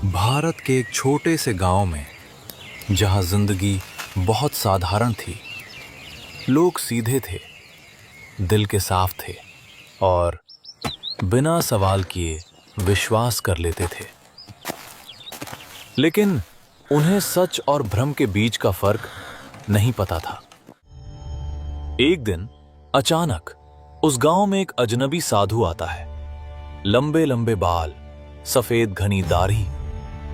भारत के एक छोटे से गांव में, जहां जिंदगी बहुत साधारण थी, लोग सीधे थे, दिल के साफ थे और बिना सवाल किए विश्वास कर लेते थे। लेकिन उन्हें सच और भ्रम के बीच का फर्क नहीं पता था। एक दिन अचानक उस गांव में एक अजनबी साधु आता है। लंबे लंबे बाल, सफेद घनी दाढ़ी,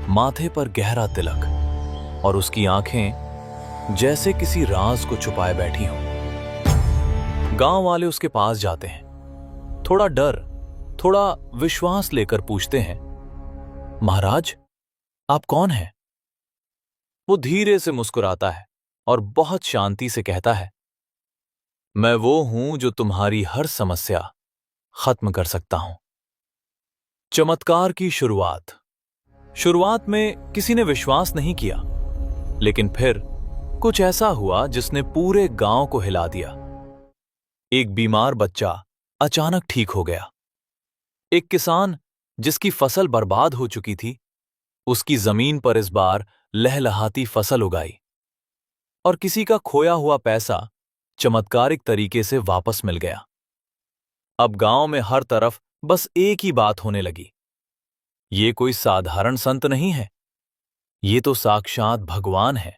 माथे पर गहरा तिलक और उसकी आंखें जैसे किसी राज को छुपाए बैठी हों। गांव वाले उसके पास जाते हैं। थोड़ा डर, थोड़ा विश्वास लेकर पूछते हैं, महाराज, आप कौन हैं? वो धीरे से मुस्कुराता है और बहुत शांति से कहता है, मैं वो हूं जो तुम्हारी हर समस्या खत्म कर सकता हूं। चमत्कार की शुरुआत में किसी ने विश्वास नहीं किया, लेकिन फिर कुछ ऐसा हुआ जिसने पूरे गांव को हिला दिया। एक बीमार बच्चा अचानक ठीक हो गया। एक किसान जिसकी फसल बर्बाद हो चुकी थी, उसकी जमीन पर इस बार लहलहाती फसल उगाई। और किसी का खोया हुआ पैसा चमत्कारिक तरीके से वापस मिल गया। अब गांव में हर तरफ बस एक ही बात होने लगी, ये कोई साधारण संत नहीं है, ये तो साक्षात भगवान है।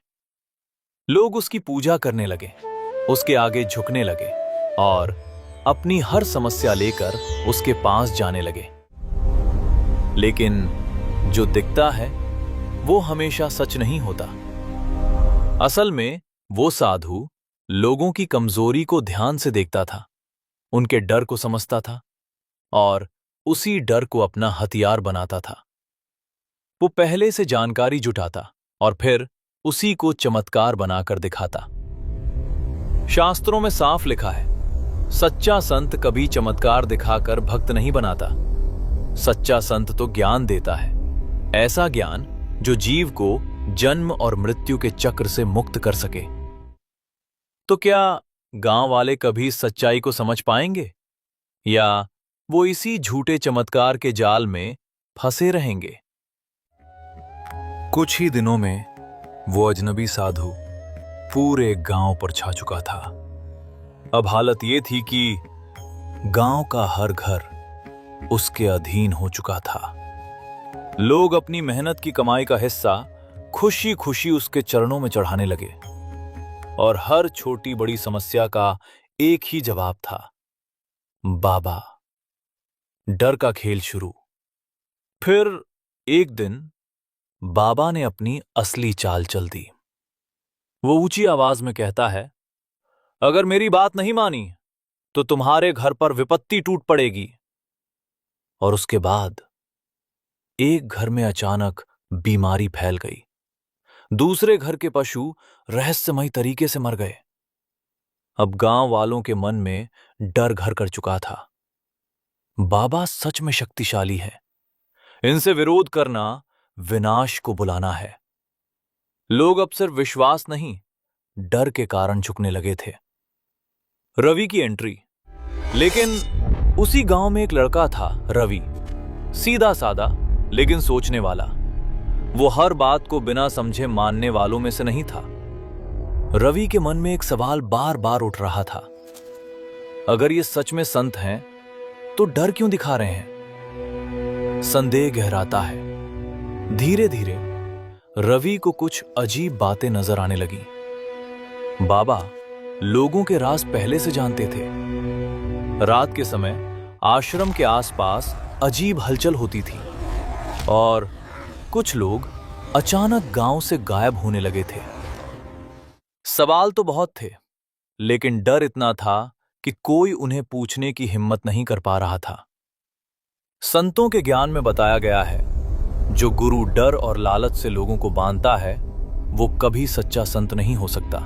लोग उसकी पूजा करने लगे, उसके आगे झुकने लगे और अपनी हर समस्या लेकर उसके पास जाने लगे। लेकिन जो दिखता है वो हमेशा सच नहीं होता। असल में वो साधु लोगों की कमजोरी को ध्यान से देखता था, उनके डर को समझता था और उसी डर को अपना हथियार बनाता था। वो पहले से जानकारी जुटाता और फिर उसी को चमत्कार बनाकर दिखाता। शास्त्रों में साफ लिखा है, सच्चा संत कभी चमत्कार दिखाकर भक्त नहीं बनाता। सच्चा संत तो ज्ञान देता है, ऐसा ज्ञान जो जीव को जन्म और मृत्यु के चक्र से मुक्त कर सके। तो क्या गांव वाले कभी सच्चाई को समझ पाएंगे, या वो इसी झूठे चमत्कार के जाल में फंसे रहेंगे? कुछ ही दिनों में वो अजनबी साधु पूरे गांव पर छा चुका था। अब हालत ये थी कि गांव का हर घर उसके अधीन हो चुका था। लोग अपनी मेहनत की कमाई का हिस्सा खुशी खुशी उसके चरणों में चढ़ाने लगे और हर छोटी बड़ी समस्या का एक ही जवाब था, बाबा। डर का खेल शुरू। फिर एक दिन बाबा ने अपनी असली चाल चल दी। वो ऊंची आवाज में कहता है, अगर मेरी बात नहीं मानी तो तुम्हारे घर पर विपत्ति टूट पड़ेगी। और उसके बाद एक घर में अचानक बीमारी फैल गई। दूसरे घर के पशु रहस्यमयी तरीके से मर गए। अब गांव वालों के मन में डर घर कर चुका था। बाबा सच में शक्तिशाली है, इनसे विरोध करना विनाश को बुलाना है। लोग अब सिर्फ विश्वास नहीं, डर के कारण झुकने लगे थे। रवि की एंट्री। लेकिन उसी गांव में एक लड़का था, रवि। सीधा सादा लेकिन सोचने वाला। वो हर बात को बिना समझे मानने वालों में से नहीं था। रवि के मन में एक सवाल बार बार उठ रहा था, अगर ये सच में संत हैं तो डर क्यों दिखा रहे हैं? संदेह गहराता है। धीरे धीरे रवि को कुछ अजीब बातें नजर आने लगी। बाबा लोगों के राज पहले से जानते थे। रात के समय आश्रम के आसपास अजीब हलचल होती थी और कुछ लोग अचानक गांव से गायब होने लगे थे। सवाल तो बहुत थे, लेकिन डर इतना था कि कोई उन्हें पूछने की हिम्मत नहीं कर पा रहा था। संतों के ज्ञान में बताया गया है, जो गुरु डर और लालच से लोगों को बांधता है, वो कभी सच्चा संत नहीं हो सकता।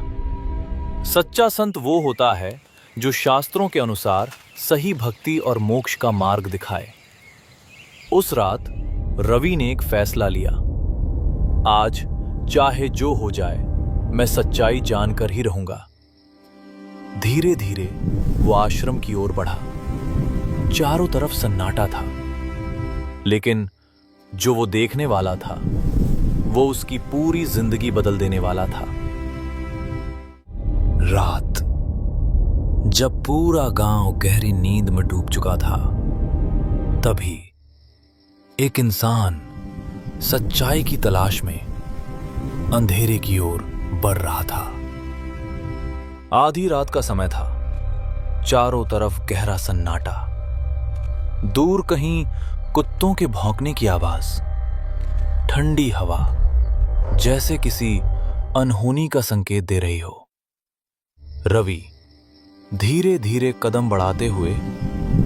सच्चा संत वो होता है जो शास्त्रों के अनुसार सही भक्ति और मोक्ष का मार्ग दिखाए। उस रात रवि ने एक फैसला लिया, आज चाहे जो हो जाए मैं सच्चाई जानकर ही रहूंगा। धीरे धीरे वो आश्रम की ओर बढ़ा। चारों तरफ सन्नाटा था, लेकिन जो वो देखने वाला था वो उसकी पूरी जिंदगी बदल देने वाला था। रात, जब पूरा गांव गहरी नींद में डूब चुका था, तभी एक इंसान सच्चाई की तलाश में अंधेरे की ओर बढ़ रहा था। आधी रात का समय था। चारों तरफ गहरा सन्नाटा। दूर कहीं कुत्तों के भौंकने की आवाज, ठंडी हवा जैसे किसी अनहोनी का संकेत दे रही हो। रवि धीरे धीरे कदम बढ़ाते हुए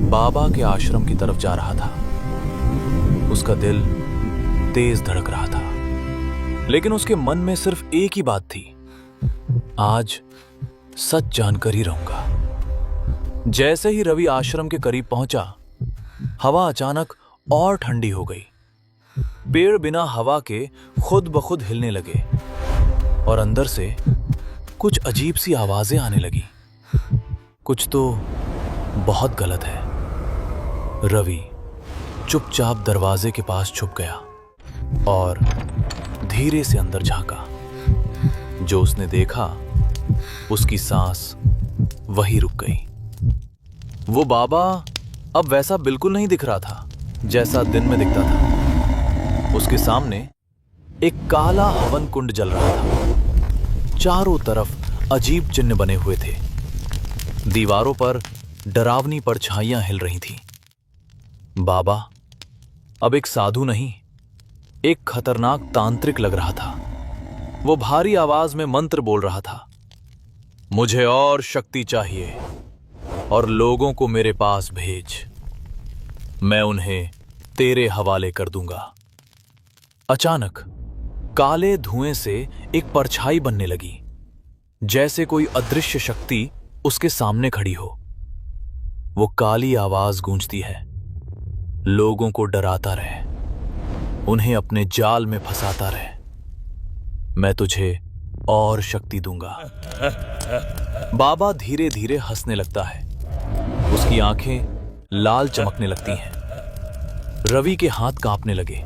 बाबा के आश्रम की तरफ जा रहा था। उसका दिल तेज धड़क रहा था, लेकिन उसके मन में सिर्फ एक ही बात थी, आज सच जानकर ही रहूंगा। जैसे ही रवि आश्रम के करीब पहुंचा, हवा अचानक और ठंडी हो गई। पेड़ बिना हवा के खुद ब खुद हिलने लगे और अंदर से कुछ अजीब सी आवाजें आने लगी। कुछ तो बहुत गलत है। रवि चुपचाप दरवाजे के पास छुप गया और धीरे से अंदर झांका। जो उसने देखा, उसकी सांस वही रुक गई। वो बाबा अब वैसा बिल्कुल नहीं दिख रहा था जैसा दिन में दिखता था। उसके सामने एक काला हवन कुंड जल रहा था। चारों तरफ अजीब चिन्ह बने हुए थे। दीवारों पर डरावनी परछाइयां हिल रही थीं। बाबा अब एक साधु नहीं, एक खतरनाक तांत्रिक लग रहा था। वो भारी आवाज में मंत्र बोल रहा था, मुझे और शक्ति चाहिए और लोगों को मेरे पास भेज, मैं उन्हें तेरे हवाले कर दूंगा। अचानक काले धुएं से एक परछाई बनने लगी, जैसे कोई अदृश्य शक्ति उसके सामने खड़ी हो। वो काली आवाज गूंजती है, लोगों को डराता रहे, उन्हें अपने जाल में फंसाता रहे, मैं तुझे और शक्ति दूंगा। बाबा धीरे धीरे हंसने लगता है। उसकी आंखें लाल चमकने लगती हैं। रवि के हाथ कांपने लगे।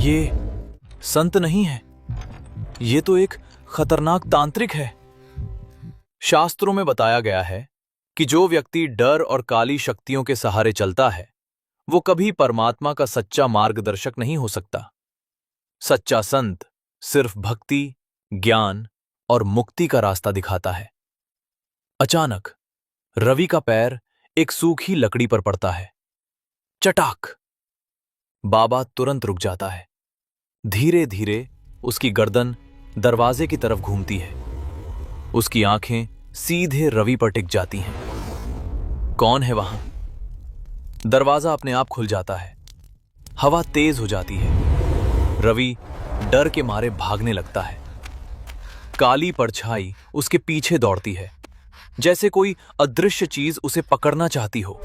ये संत नहीं है, ये तो एक खतरनाक तांत्रिक है। शास्त्रों में बताया गया है कि जो व्यक्ति डर और काली शक्तियों के सहारे चलता है, वो कभी परमात्मा का सच्चा मार्गदर्शक नहीं हो सकता। सच्चा संत सिर्फ भक्ति, ज्ञान और मुक्ति का रास्ता दिखाता है। अचानक रवि का पैर एक सूखी लकड़ी पर पड़ता है। चटाक! बाबा तुरंत रुक जाता है। धीरे धीरे उसकी गर्दन दरवाजे की तरफ घूमती है। उसकी आंखें सीधे रवि पर टिक जाती हैं। कौन है वहां? दरवाजा अपने आप खुल जाता है। हवा तेज हो जाती है। रवि डर के मारे भागने लगता है। काली परछाई उसके पीछे दौड़ती है, जैसे कोई अदृश्य चीज उसे पकड़ना चाहती हो।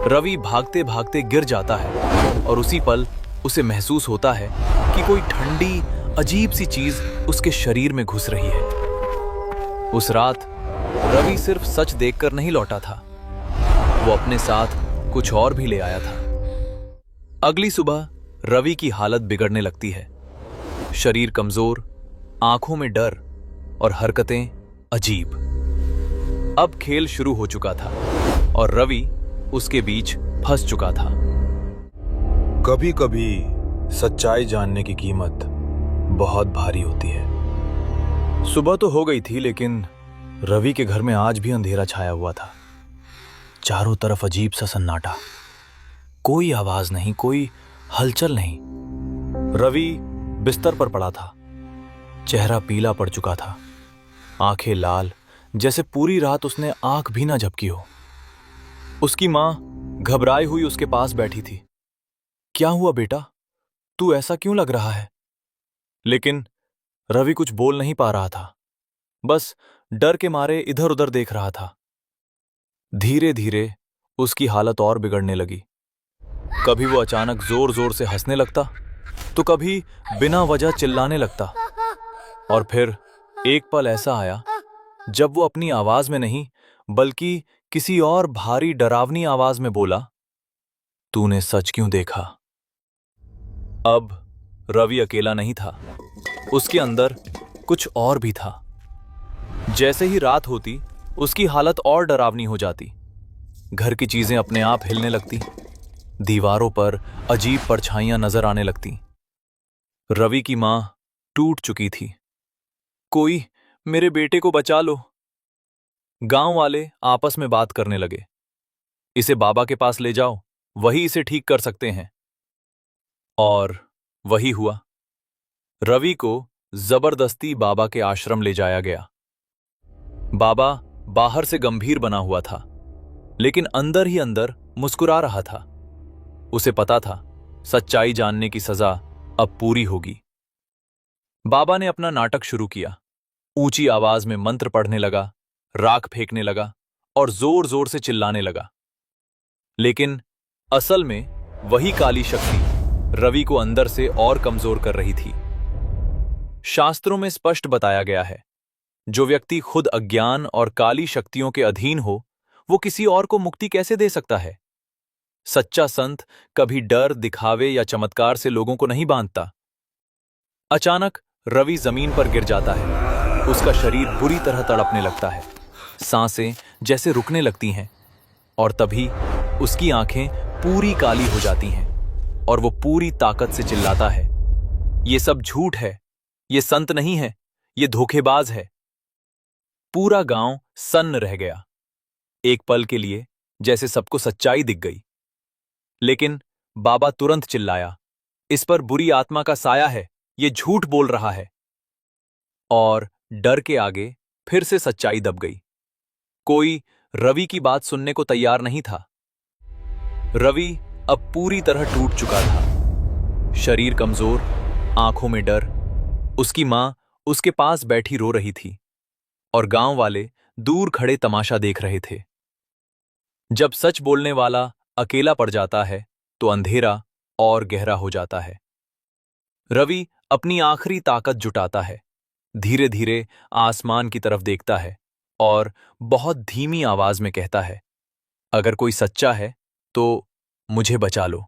रवि भागते भागते गिर जाता है और उसी पल उसे महसूस होता है कि कोई ठंडी अजीब सी चीज उसके शरीर में घुस रही है। उस रात रवि सिर्फ सच देखकर नहीं लौटा था, वो अपने साथ कुछ और भी ले आया था। अगली सुबह रवि की हालत बिगड़ने लगती है। शरीर कमजोर, आंखों में डर और हरकतें अजीब। अब खेल शुरू हो चुका था और रवि उसके बीच फंस चुका था। कभी कभी सच्चाई जानने की कीमत बहुत भारी होती है। सुबह तो हो गई थी, लेकिन रवि के घर में आज भी अंधेरा छाया हुआ था। चारों तरफ अजीब सा सन्नाटा, कोई आवाज नहीं, कोई हलचल नहीं। रवि बिस्तर पर पड़ा था। चेहरा पीला पड़ चुका था, आंखें लाल, जैसे पूरी रात उसने आंख भी ना झपकी हो। उसकी मां घबराई हुई उसके पास बैठी थी। क्या हुआ बेटा, तू ऐसा क्यों लग रहा है? लेकिन रवि कुछ बोल नहीं पा रहा था, बस डर के मारे इधर उधर देख रहा था। धीरे धीरे उसकी हालत और बिगड़ने लगी। कभी वो अचानक जोर जोर से हंसने लगता, तो कभी बिना वजह चिल्लाने लगता, और फिर एक पल ऐसा आया जब वो अपनी आवाज में नहीं बल्कि किसी और भारी डरावनी आवाज में बोला, तूने सच क्यों देखा? अब रवि अकेला नहीं था, उसके अंदर कुछ और भी था। जैसे ही रात होती उसकी हालत और डरावनी हो जाती। घर की चीजें अपने आप हिलने लगती, दीवारों पर अजीब परछाइयां नजर आने लगती। रवि की मां टूट चुकी थी। कोई मेरे बेटे को बचा लो। गांव वाले आपस में बात करने लगे, इसे बाबा के पास ले जाओ, वही इसे ठीक कर सकते हैं। और वही हुआ। रवि को जबरदस्ती बाबा के आश्रम ले जाया गया। बाबा बाहर से गंभीर बना हुआ था, लेकिन अंदर ही अंदर मुस्कुरा रहा था। उसे पता था सच्चाई जानने की सजा अब पूरी होगी। बाबा ने अपना नाटक शुरू किया। ऊंची आवाज में मंत्र पढ़ने लगा, राख फेंकने लगा और जोर जोर से चिल्लाने लगा। लेकिन असल में वही काली शक्ति रवि को अंदर से और कमजोर कर रही थी। शास्त्रों में स्पष्ट बताया गया है, जो व्यक्ति खुद अज्ञान और काली शक्तियों के अधीन हो, वो किसी और को मुक्ति कैसे दे सकता है? सच्चा संत कभी डर, दिखावे या चमत्कार से लोगों को नहीं बांधता। अचानक रवि जमीन पर गिर जाता है। उसका शरीर बुरी तरह तड़पने लगता है, सांसें जैसे रुकने लगती हैं, और तभी उसकी आंखें पूरी काली हो जाती हैं और वो पूरी ताकत से चिल्लाता है, ये सब झूठ है, ये संत नहीं है, ये धोखेबाज है। पूरा गांव सन्न रह गया। एक पल के लिए जैसे सबको सच्चाई दिख गई। लेकिन बाबा तुरंत चिल्लाया, इस पर बुरी आत्मा का साया है, ये झूठ बोल रहा है। और डर के आगे फिर से सच्चाई दब गई। कोई रवि की बात सुनने को तैयार नहीं था। रवि अब पूरी तरह टूट चुका था। शरीर कमजोर, आंखों में डर। उसकी मां उसके पास बैठी रो रही थी और गांव वाले दूर खड़े तमाशा देख रहे थे। जब सच बोलने वाला अकेला पड़ जाता है तो अंधेरा और गहरा हो जाता है। रवि अपनी आखिरी ताकत जुटाता है, धीरे धीरे आसमान की तरफ देखता है और बहुत धीमी आवाज में कहता है, अगर कोई सच्चा है तो मुझे बचा लो।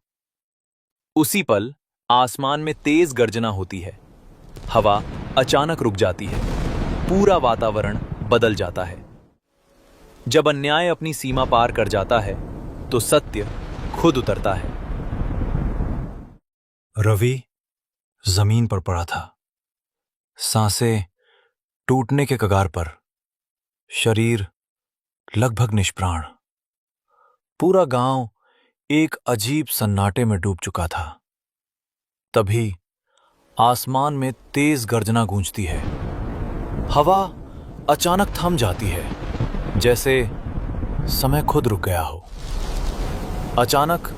उसी पल आसमान में तेज गर्जना होती है। हवा अचानक रुक जाती है। पूरा वातावरण बदल जाता है। जब अन्याय अपनी सीमा पार कर जाता है तो सत्य खुद उतरता है। रवि जमीन पर पड़ा था, सांसें टूटने के कगार पर, शरीर लगभग निष्प्राण। पूरा गांव एक अजीब सन्नाटे में डूब चुका था। तभी आसमान में तेज गर्जना गूंजती है। हवा अचानक थम जाती है, जैसे समय खुद रुक गया हो। अचानक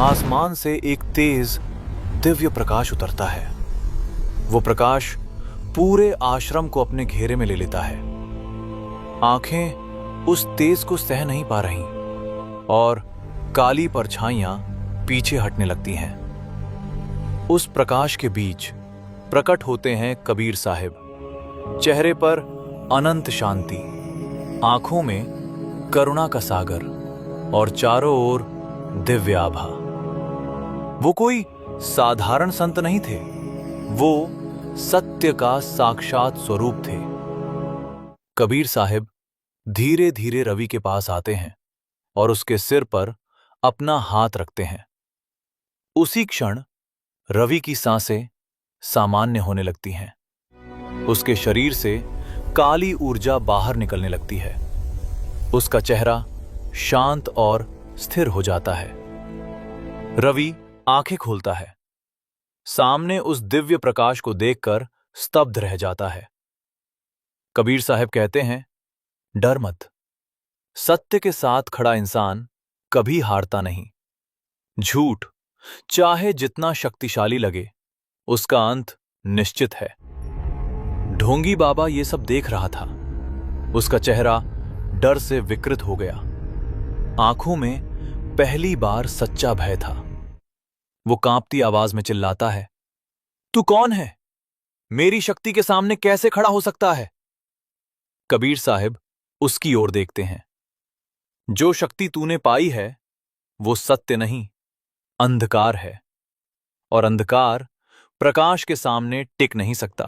आसमान से एक तेज दिव्य प्रकाश उतरता है। वो प्रकाश पूरे आश्रम को अपने घेरे में ले लेता है। आंखें उस तेज को सह नहीं पा रहीं और काली परछाइयां पीछे हटने लगती हैं। उस प्रकाश के बीच प्रकट होते हैं कबीर साहिब। चेहरे पर अनंत शांति, आंखों में करुणा का सागर और चारों ओर दिव्य आभा। वो कोई साधारण संत नहीं थे, वो सत्य का साक्षात स्वरूप थे। कबीर साहिब धीरे धीरे रवि के पास आते हैं और उसके सिर पर अपना हाथ रखते हैं। उसी क्षण रवि की सांसें सामान्य होने लगती हैं। उसके शरीर से काली ऊर्जा बाहर निकलने लगती है। उसका चेहरा शांत और स्थिर हो जाता है। रवि आंखें खोलता है। सामने उस दिव्य प्रकाश को देखकर स्तब्ध रह जाता है। कबीर साहब कहते हैं, डर मत। सत्य के साथ खड़ा इंसान कभी हारता नहीं। झूठ चाहे जितना शक्तिशाली लगे, उसका अंत निश्चित है। ढोंगी बाबा ये सब देख रहा था। उसका चेहरा डर से विकृत हो गया। आंखों में पहली बार सच्चा भय था। वो कांपती आवाज में चिल्लाता है, तू कौन है? मेरी शक्ति के सामने कैसे खड़ा हो सकता है? कबीर साहब उसकी ओर देखते हैं। जो शक्ति तूने पाई है वो सत्य नहीं, अंधकार है, और अंधकार प्रकाश के सामने टिक नहीं सकता।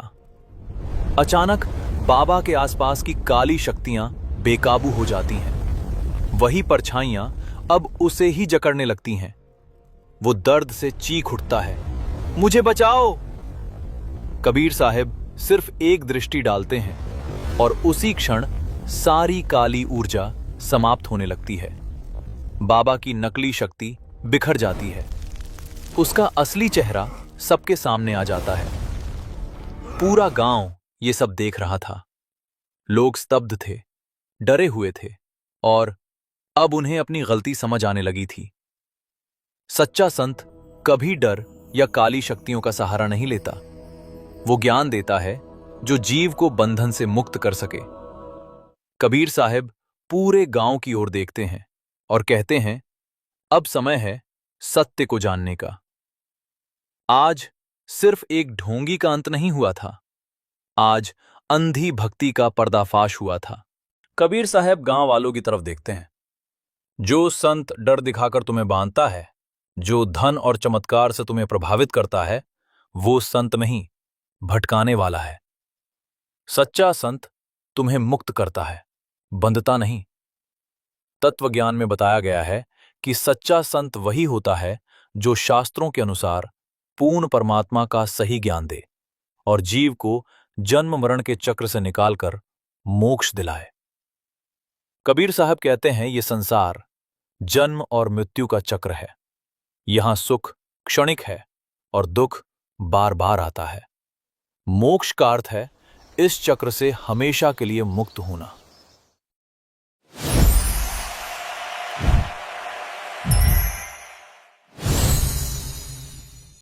अचानक बाबा के आसपास की काली शक्तियां बेकाबू हो जाती हैं। वही परछाइयां अब उसे ही जकड़ने लगती हैं। वो दर्द से चीख उठता है, मुझे बचाओ। कबीर साहब सिर्फ एक दृष्टि डालते हैं और उसी क्षण सारी काली ऊर्जा समाप्त होने लगती है। बाबा की नकली शक्ति बिखर जाती है। उसका असली चेहरा सबके सामने आ जाता है। पूरा गांव ये सब देख रहा था। लोग स्तब्ध थे, डरे हुए थे, और अब उन्हें अपनी गलती समझ आने लगी थी। सच्चा संत कभी डर या काली शक्तियों का सहारा नहीं लेता। वो ज्ञान देता है जो जीव को बंधन से मुक्त कर सके। कबीर साहब पूरे गांव की ओर देखते हैं और कहते हैं, अब समय है सत्य को जानने का। आज सिर्फ एक ढोंगी का अंत नहीं हुआ था, आज अंधी भक्ति का पर्दाफाश हुआ था। कबीर साहब गांव वालों की तरफ देखते हैं। जो संत डर दिखाकर तुम्हें बांधता है, जो धन और चमत्कार से तुम्हें प्रभावित करता है, वो संत नहीं, भटकाने वाला है। सच्चा संत तुम्हें मुक्त करता है, बंधता नहीं। तत्व ज्ञान में बताया गया है कि सच्चा संत वही होता है जो शास्त्रों के अनुसार पूर्ण परमात्मा का सही ज्ञान दे और जीव को जन्म मरण के चक्र से निकालकर मोक्ष दिलाए। कबीर साहब कहते हैं, ये संसार जन्म और मृत्यु का चक्र है। यहां सुख क्षणिक है और दुख बार बार आता है। मोक्ष का अर्थ है इस चक्र से हमेशा के लिए मुक्त होना।